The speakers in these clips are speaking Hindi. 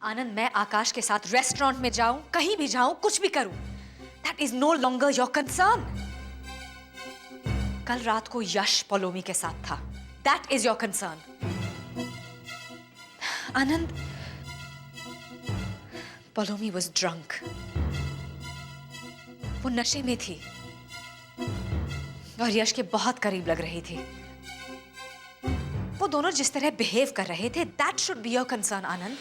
आनंद, मैं आकाश के साथ रेस्टोरेंट में जाऊं, कहीं भी जाऊं, कुछ भी करूं, that is no longer your concern. कल रात को यश पलोमी के साथ था, that is your concern. Anand, Palomi was drunk, वो नशे में थी और यश के बहुत करीब लग रही थी। वो दोनों जिस तरह बिहेव कर रहे थे, that should be your concern. Anand,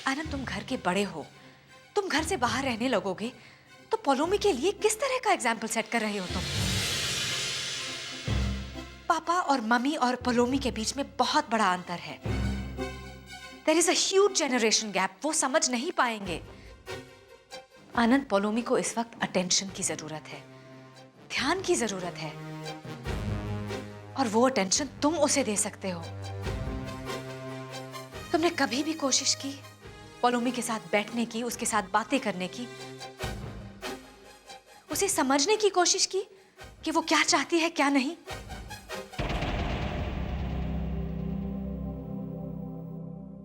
Anand, तुम घर के बड़े हो, तुम घर से बाहर रहने लगोगे तो पलोमी के लिए किस तरह का एग्जाम्पल सेट कर रहे हो तुम? पापा और मम्मी और पलोमी के बीच में बहुत बड़ा अंतर है। There is a huge generation gap, वो समझ नहीं पाएंगे। आनंद, पलोमी को इस वक्त अटेंशन की जरूरत है, ध्यान की जरूरत है, और वो अटेंशन तुम उसे दे सकते हो। तुमने कभी भी कोशिश की पलोमी के साथ बैठने की, उसके साथ बातें करने की, उसे समझने की कोशिश की कि वो क्या चाहती है क्या नहीं?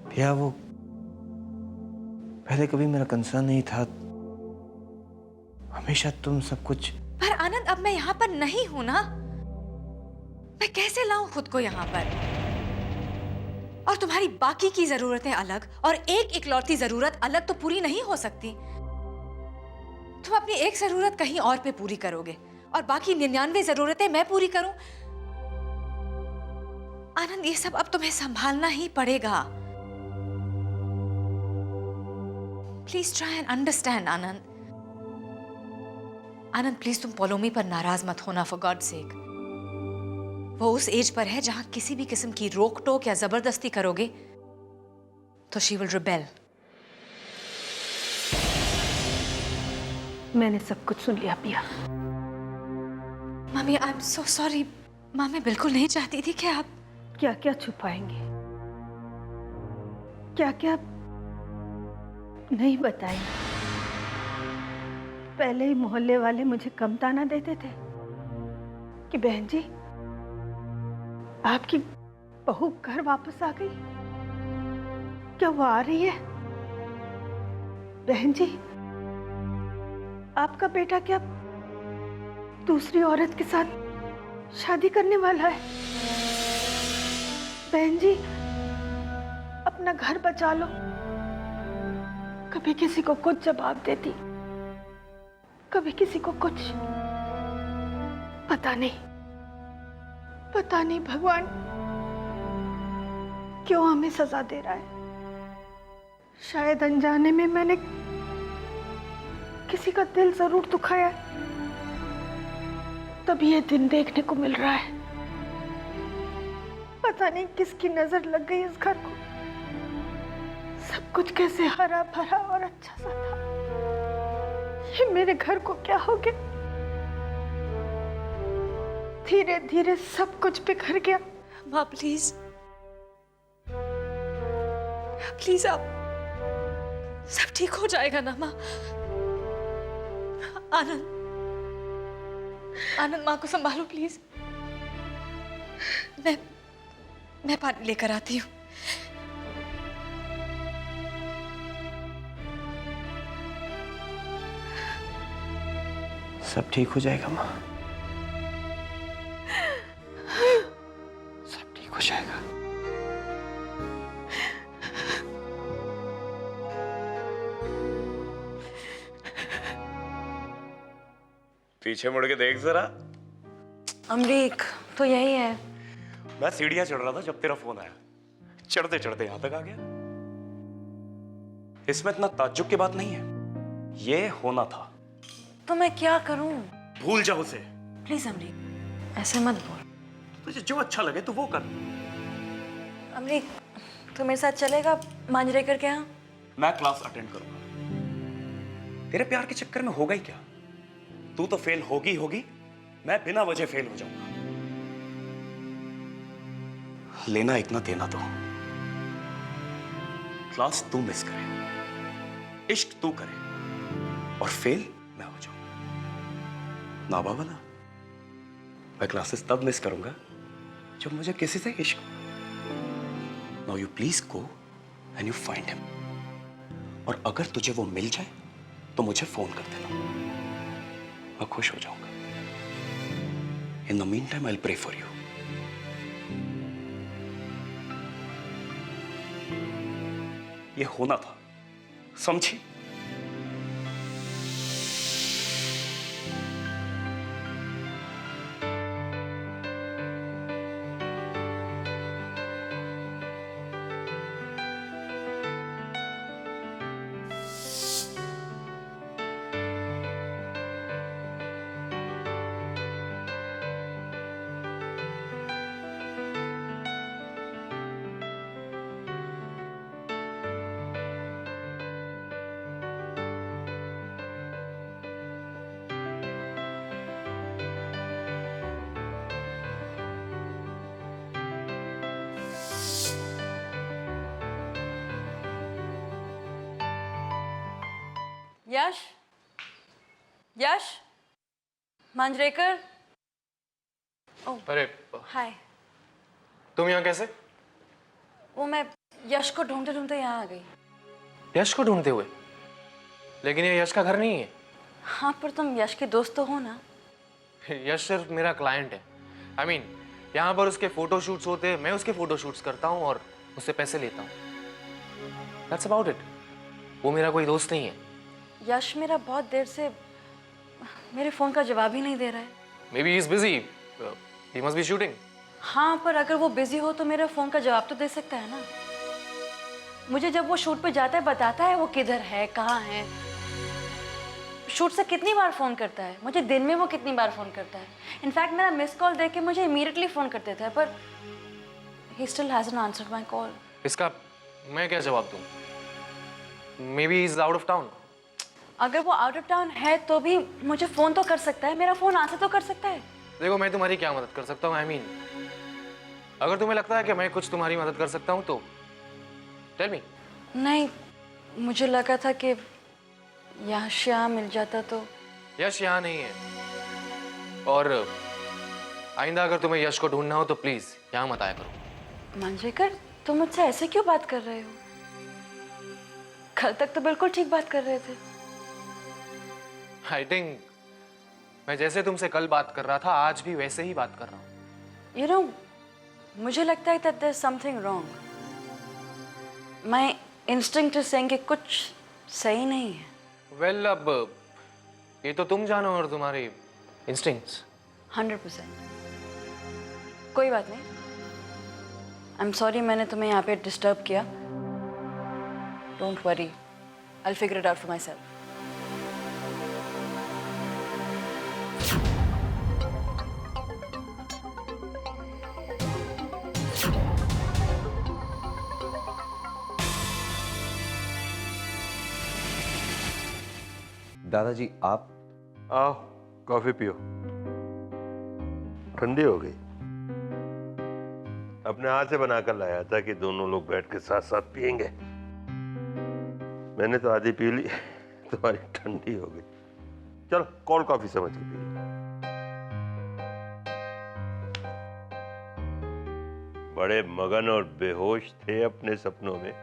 भैया, वो पहले कभी मेरा कंसर्न नहीं था, हमेशा तुम सब कुछ। पर आनंद, अब मैं यहां पर नहीं हूं ना, मैं कैसे लाऊं खुद को यहां पर? और तुम्हारी बाकी की जरूरतें अलग और एक इकलौती जरूरत अलग तो पूरी नहीं हो सकती। तुम अपनी एक जरूरत कहीं और पे पूरी करोगे और बाकी 99 जरूरतें मैं पूरी करूं? आनंद, ये सब अब तुम्हें संभालना ही पड़ेगा। Please try and understand. Anand, Anand, please तुम पलोमी पर नाराज मत होना, फॉर गॉड सेक। वो उस एज पर है जहां किसी भी किस्म की रोक टोक या जबरदस्ती करोगे तो शी विल रिबेल। मैंने सब कुछ सुन लिया पिया। Mummy, I am so sorry. माँ, मैं बिल्कुल नहीं चाहती थी कि आप क्या क्या छुपाएंगे, क्या क्या नहीं बताएंगे। पहले ही मोहल्ले वाले मुझे कम ताना देते थे कि बहन जी, आपकी बहू घर वापस आ गई। क्या वो आ रही है? बहन जी, आपका बेटा क्या दूसरी औरत के साथ शादी करने वाला है? बहन जी, अपना घर बचा लो। कभी किसी को कुछ जवाब देती, कभी किसी को कुछ। पता नहीं भगवान क्यों हमें सजा दे रहा है। शायद अनजाने में मैंने किसी का दिल जरूर दुखाया, तभी ये दिन देखने को मिल रहा है। पता नहीं किसकी नजर लग गई इस घर को। सब कुछ कैसे हरा भरा और अच्छा सा था, ये मेरे घर को क्या हो गया? धीरे धीरे सब कुछ बिखर गया। माँ, प्लीज प्लीज, आप, सब ठीक हो जाएगा ना माँ? आनंद, आनंद, माँ को संभालो प्लीज। मैं पानी लेकर आती हूँ। सब ठीक हो जाएगा माँ, सब ठीक हो जाएगा। पीछे मुड़ के देख जरा। अमरीक तो यही है। मैं सीढ़ियां चढ़ रहा था जब तेरा फोन आया, चढ़ते चढ़ते यहां तक आ गया। इसमें इतना ताज्जुब की बात नहीं है, ये होना था। तो मैं क्या करूं? भूल जाओ उसे। प्लीज अमरीक, ऐसे मत बोल। तुझे जो अच्छा लगे तू वो कर। अमरीक, तू मेरे साथ चलेगा मांजरेकर के यहाँ? मैं क्लास अटेंड करूंगा। तेरे प्यार के चक्कर में होगा ही क्या? तू तो फेल होगी, मैं बिना वजह फेल हो जाऊंगा। लेना एक ना देना दो। क्लास तू मिस करे, इश्क तू करे, और फेल मैं हो जाऊं। ना बाबा ना, मैं क्लासेस तब मिस करूंगा जब मुझे किसी से इश्क हो। Now you please go and you find him. और अगर तुझे वो मिल जाए तो मुझे फोन कर देना, मैं खुश हो जाऊंगा। In the mean time I will pray for you. ये होना था, समझी? यश, यश, मांजरेकर। अरे हाय। तुम यहाँ कैसे? वो मैं यश को ढूंढते ढूंढते यहाँ आ गई। यश को ढूंढते हुए? लेकिन ये यश का घर नहीं है। हाँ, पर तुम यश के दोस्त तो हो ना? यश सिर्फ मेरा क्लाइंट है। I mean, यहाँ पर उसके फोटो शूट्स होते हैं, मैं उसके फोटो शूट्स करता हूँ और उससे पैसे लेता हूँ। That's about it. वो मेरा कोई दोस्त नहीं है। यश मेरा बहुत देर से मेरे फोन का जवाब ही नहीं दे रहा है। Maybe he's busy. He must be shooting. हाँ, पर अगर वो बिजी हो तो मेरे फोन का जवाब तो दे सकता है ना। मुझे जब वो शूट पे जाता है बताता है वो किधर है, कहाँ है। शूट से कितनी बार फोन करता है मुझे, दिन में वो कितनी बार फोन करता है। इनफैक्ट मेरा मिस कॉल देख के मुझे इमीडिएटली फोन कर देता है, पर he still hasn't answered my call. इसका मैं क्या जवाब दूँ? Maybe he's out of town. अगर वो आउट ऑफ टाउन है तो भी मुझे फोन तो कर सकता है, मेरा फोन आंसर तो कर सकता है। देखो, मैं तुम्हारी क्या मदद कर सकता हूँ? I mean, अगर तुम्हें लगता है कि मैं कुछ तुम्हारी मदद कर सकता हूँ तो टेल मी। नहीं, मुझे लगा था कि यश यहाँ मिल जाता तो। यश यहाँ नहीं है, और आइंदा अगर तुम्हें यश को ढूंढना हो तो प्लीज यहाँ मत आया करो। मांजरेकर, तुम मुझसे ऐसे क्यों बात कर रहे हो? कल तक तो बिल्कुल ठीक बात कर रहे थे। आई थिंक मैं जैसे तुमसे कल बात कर रहा था आज भी वैसे ही बात कर रहा हूँ। You know, मुझे लगता है that there's something wrong. My instinct is saying कि कुछ सही नहीं है। वेल, अब ये तो तुम जानो और तुम्हारी इंस्टिंक्ट्स। 100%। कोई बात नहीं। I'm sorry मैंने तुम्हें यहाँ पे डिस्टर्ब किया। Don't worry, I'll figure it out for myself. दादाजी आप आओ कॉफी पियो, ठंडी हो गई। अपने हाथ से बनाकर लाया था कि दोनों लोग बैठ के साथ साथ पियेंगे। मैंने तो आधी पी ली, तुम्हारी ठंडी हो गई। चलो कोल्ड कॉफी समझ के पी लो। बड़े मगन और बेहोश थे अपने सपनों में।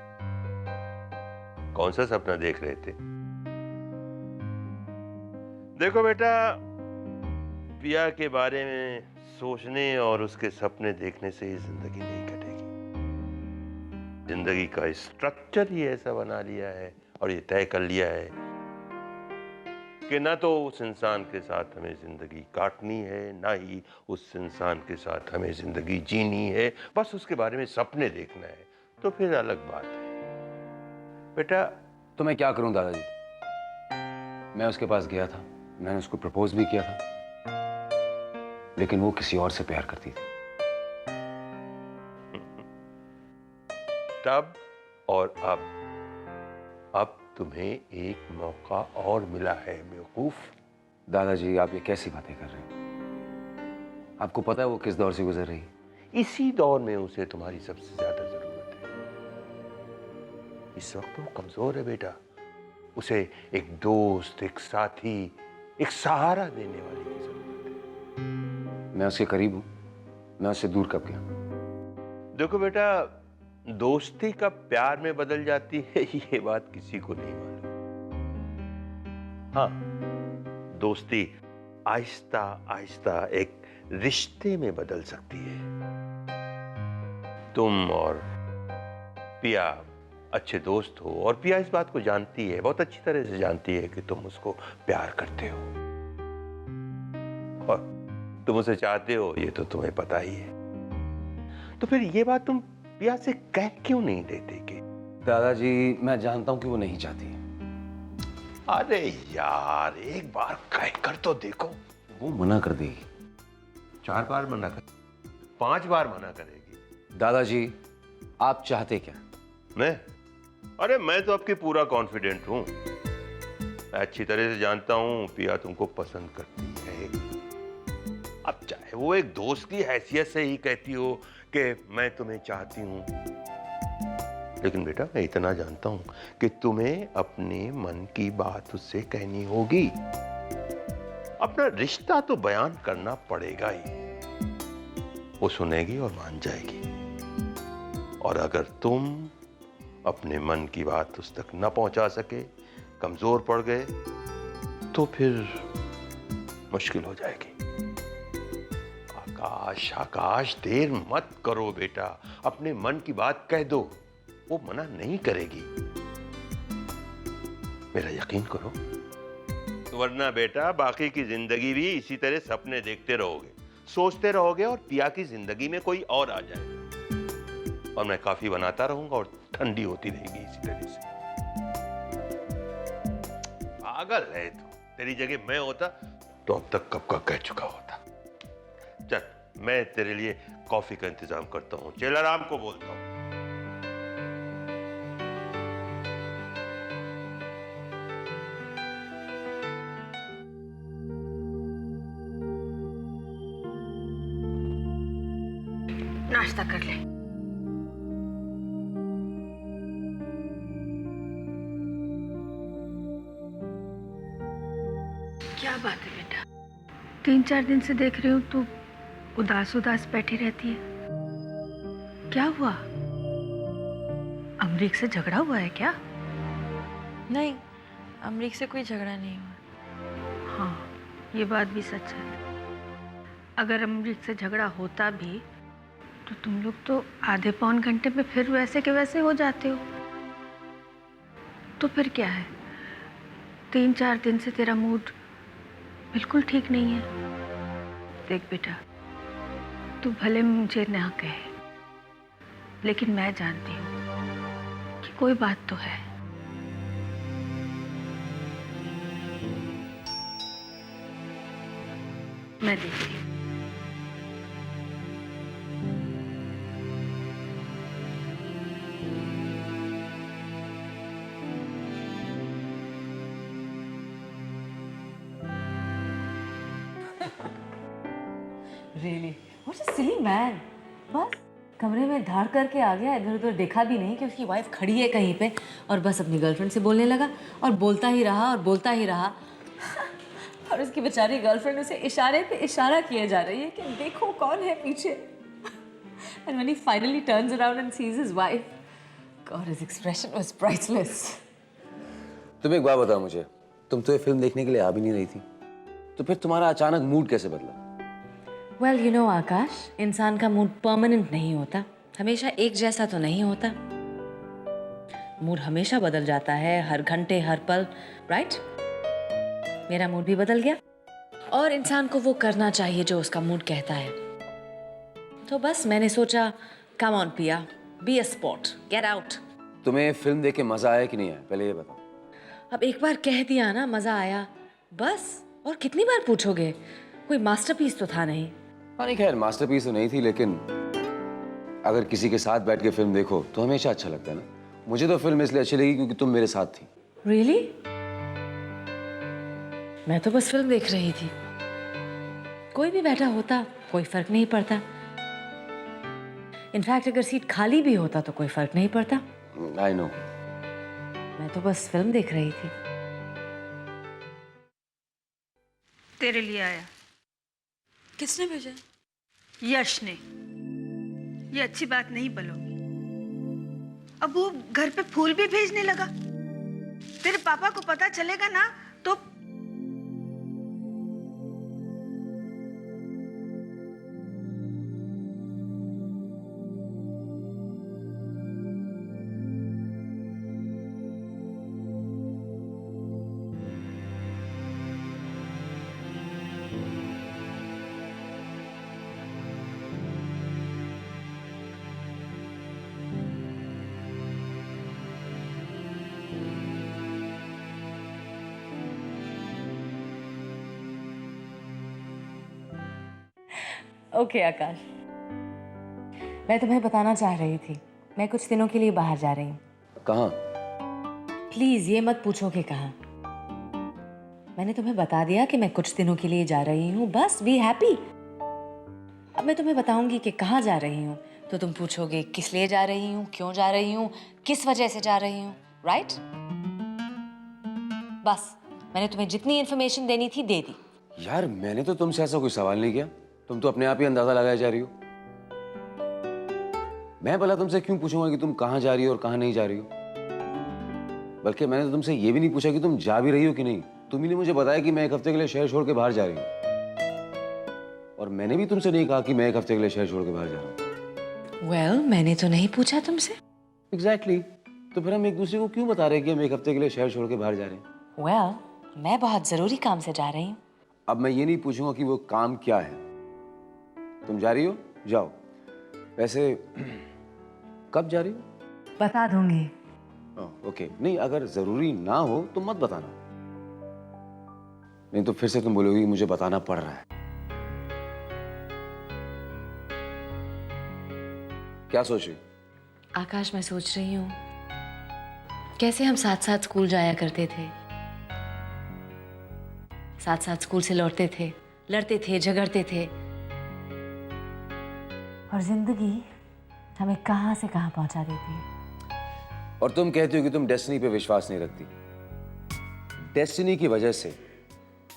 कौन सा सपना देख रहे थे? देखो बेटा, पिया के बारे में सोचने और उसके सपने देखने से ही जिंदगी नहीं कटेगी। जिंदगी का स्ट्रक्चर ही ऐसा बना लिया है और ये तय कर लिया है कि ना तो उस इंसान के साथ हमें जिंदगी काटनी है, ना ही उस इंसान के साथ हमें जिंदगी जीनी है। बस उसके बारे में सपने देखना है, तो फिर अलग बात है। बेटा, तो मैं क्या करूं दादाजी? मैं उसके पास गया था, मैंने उसको प्रपोज भी किया था, लेकिन वो किसी और से प्यार करती थी। तब और अब तुम्हें एक मौका और मिला है बेवकूफ। दादाजी, आप ये कैसी बातें कर रहे हैं? आपको पता है वो किस दौर से गुजर रही है? इसी दौर में उसे तुम्हारी सबसे ज्यादा जरूरत है। इस वक्त वो कमजोर है बेटा। उसे एक दोस्त, एक साथी, एक सहारा देने वाले की जरूरत है। मैं उसके करीब हूं, मैं उससे दूर कब गया? देखो बेटा, दोस्ती कब प्यार में बदल जाती है ये बात किसी को नहीं मालूम। हाँ, दोस्ती आहिस्ता आहिस्ता एक रिश्ते में बदल सकती है। तुम और पिया अच्छे दोस्त हो और पिया इस बात को जानती है, बहुत अच्छी तरह से जानती है कि तुम उसको प्यार करते हो और तुम उसे चाहते हो, ये तो तुम्हें पता ही है। तो फिर ये बात तुम पिया से कह क्यों नहीं देते कि दादाजी मैं जानता हूं कि वो नहीं चाहती। अरे यार एक बार कह कर तो देखो। वो मना कर देगी। 4 बार मना कर, 5 बार मना करेगी। दादाजी आप चाहते क्या? मैं? अरे मैं तो आपकी पूरा कॉन्फिडेंट हूं। मैं अच्छी तरह से जानता हूं पिया तुमको पसंद करती है। अब चाहे वो एक दोस्त की हैसियत से ही कहती हो कि मैं तुम्हें चाहती हूं, लेकिन बेटा मैं इतना जानता हूं कि तुम्हें अपने मन की बात उससे कहनी होगी। अपना रिश्ता तो बयान करना पड़ेगा ही। वो सुनेगी और मान जाएगी। और अगर तुम अपने मन की बात उस तक न पहुंचा सके, कमजोर पड़ गए, तो फिर मुश्किल हो जाएगी। आकाश आकाश देर मत करो बेटा, अपने मन की बात कह दो, वो मना नहीं करेगी। मेरा यकीन करो। वरना बेटा बाकी की जिंदगी भी इसी तरह सपने देखते रहोगे, सोचते रहोगे और पिया की जिंदगी में कोई और आ जाए और मैं काफी बनाता रहूंगा और ठंडी होती रहेगी इसी तरह से। पागल है तू। तेरी जगह मैं होता तो अब तक कब का कह चुका होता। चल मैं तेरे लिए कॉफी का इंतजाम करता हूँ, चेलाराम को बोलता हूँ। नाश्ता कर ले। क्या बात है बेटा? 3-4 दिन से देख रही हूँ तू उदास उदास बैठी रहती है। क्या हुआ? अमरीक से झगड़ा हुआ है क्या? नहीं, अमरीक से कोई झगड़ा नहीं हुआ। हाँ, ये बात भी सच है। अगर अमरीक से झगड़ा होता भी तो तुम लोग तो आधे पौन घंटे में फिर वैसे के वैसे हो जाते हो। तो फिर क्या है? 3-4 दिन से तेरा मूड बिल्कुल ठीक नहीं है। देख बेटा, तू भले मुझे ना कहे, लेकिन मैं जानती हूँ कि कोई बात तो है। मैं देखती हूँ। Really? What a silly man. बस कमरे में धाड़ करके आ गया, इधर उधर देखा भी नहीं कि उसकी वाइफ खड़ी है कहीं पे, और बस अपनी गर्लफ्रेंड से बोलने लगा और बोलता ही रहा और बोलता ही रहा। और उसकी बेचारी गर्लफ्रेंड उसे इशारे पे इशारा किए जा रही है कि देखो कौन है पीछे। And when he finally turns around and sees his wife, God, his expression was priceless. तुम एक बात बताओ मुझे, तुम तो ये फिल्म देखने के लिए आ भी नहीं रही थी, तो फिर तुम्हारा अचानक मूड कैसे बदला? Well, you know, आकाश, इंसान का मूड परमानेंट नहीं होता, हमेशा एक जैसा तो नहीं होता। मूड हमेशा बदल जाता है, हर घंटे हर पल, राइट? मेरा मूड भी बदल गया और इंसान को वो करना चाहिए जो उसका मूड कहता है। तो बस मैंने सोचा, कम ऑन पिया, be a sport, get out. तुम्हें फिल्म देख के मजा आया कि नहीं आया, पहले ये बताओ। अब एक बार कह दिया ना मजा आया, बस और कितनी बार पूछोगे? कोई मास्टरपीस तो था नहीं। हाँ नहीं, खैर मास्टरपीस तो नहीं थी, लेकिन अगर किसी के साथ बैठ के फिल्म देखो तो हमेशा अच्छा लगता है ना। मुझे तो फिल्म इसलिए अच्छी लगी क्योंकि तुम मेरे साथ थी। Really? मैं तो बस फिल्म देख रही थी, कोई भी बैठा होता कोई फर्क नहीं पड़ता। इनफैक्ट अगर सीट खाली भी होता तो कोई फर्क नहीं पड़ता। I know. मैं तो बस फिल्म देख रही थी। तेरे लिए आया। किसने भेजा? यश ने। ये अच्छी बात नहीं बोलोगी। अब वो घर पे फूल भी भेजने लगा। तेरे पापा को पता चलेगा ना तो ओके आकाश, मैं तुम्हें बताना चाह रही थी, मैं कुछ दिनों के लिए बाहर जा रही हूँ। कहाँ? प्लीज ये मत पूछो कि कहाँ। मैंने तुम्हें बता दिया कि मैं कुछ दिनों के लिए जा रही हूँ, बस बी हैप्पी। अब मैं तुम्हें बताऊंगी कि कहाँ जा रही हूँ तो तुम पूछोगे किस लिए जा रही हूँ, क्यों जा रही हूँ, किस वजह से जा रही हूँ, राइट? बस मैंने तुम्हें जितनी इंफॉर्मेशन देनी थी दे दी। यार मैंने तो तुमसे ऐसा कोई सवाल नहीं किया, तुम तो अपने आप ही अंदाजा लगाए जा रही हो। मैं भला तुमसे क्यों पूछूंगा कि तुम कहाँ जा रही हो और कहाँ नहीं जा रही हो? बल्कि मैंने तो तुमसे ये भी नहीं पूछा कि तुम जा भी रही हो कि नहीं। तुम ही ने मुझे बताया कि मैं एक हफ्ते के लिए शहर छोड़ के बाहर जा रही हूँ, और मैंने भी तुमसे नहीं कहा कि मैं एक हफ्ते के लिए शहर छोड़ के बाहर जा रहा हूँ। Well, मैंने तो नहीं पूछा तुमसे। Exactly. तो फिर हम एक दूसरे को क्यों बता रहे हैं कि हम एक हफ्ते के लिए शहर छोड़ के बाहर जा रहे हैं? Well, मैं बहुत जरूरी काम से जा रही हूँ। अब मैं ये नहीं पूछूंगा कि वो काम क्या है। तुम जा रही हो, जाओ। वैसे कब जा रही हो? बता दूंगी। ओके, नहीं अगर जरूरी ना हो तो मत बताना, नहीं तो फिर से तुम बोलोगी मुझे बताना पड़ रहा है। क्या सोच रही? आकाश, मैं सोच रही हूँ कैसे हम साथ साथ स्कूल जाया करते थे, साथ साथ स्कूल से लौटते थे, लड़ते थे, झगड़ते थे, और जिंदगी हमें कहाँ से कहाँ पहुंचा देती है। और तुम कहती हो कि तुम डेस्टिनी पे विश्वास नहीं रखती। डेस्टिनी की वजह से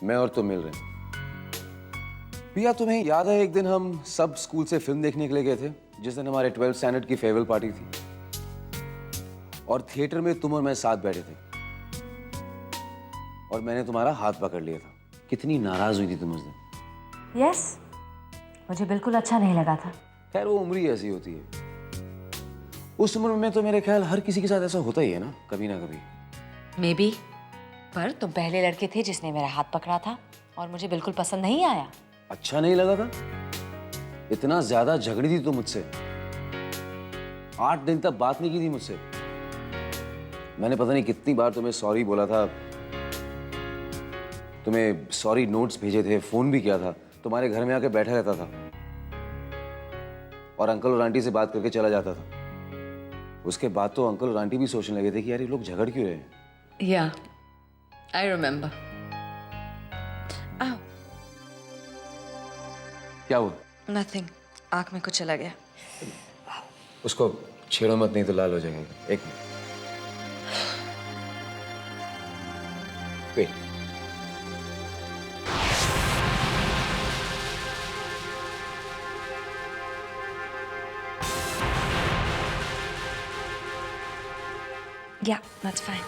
मैं और तुम मिल रहे हैं। भैया तुम्हें याद है एक दिन हम सब स्कूल से फिल्म देखने के लिए गए थे, जिस दिन हमारे 12th स्टैंडर्ड की फेयरवेल पार्टी थी, और थिएटर में तुम और मैं साथ बैठे थे, और मैंने तुम्हारा हाथ पकड़ लिया था। कितनी नाराज हुई थी तुम उस दिन। यस, मुझे बिल्कुल अच्छा नहीं लगा था। खैर वो उम्र ही ऐसी होती है। उस उम्र में तो मेरे ख्याल हर किसी के साथ ऐसा होता ही है ना, कभी ना कभी। मे बी, पर तुम पहले लड़के थे जिसने मेरा हाथ पकड़ा था और मुझे बिल्कुल पसंद नहीं आया। अच्छा नहीं लगा था? इतना ज्यादा झगड़ी थी तुम मुझसे, 8 दिन तक बात नहीं की थी मुझसे। मैंने पता नहीं कितनी बार तुम्हें सॉरी बोला था, तुम्हें सॉरी नोट्स भेजे थे, फोन भी किया था, तुम्हारे घर में आके बैठा रहता था और अंकल और आंटी से बात करके चला जाता था। उसके बाद तो अंकल और आंटी भी सोचने लगे थे कि यार ये लोग झगड़ क्यों रहे हैं। या, आई रिमेम्बर। क्या हुआ? नथिंग, आंख में कुछ चला गया। उसको छेड़ो मत, नहीं तो लाल हो जाएगा। एक minute, wait. Yeah, that's fine.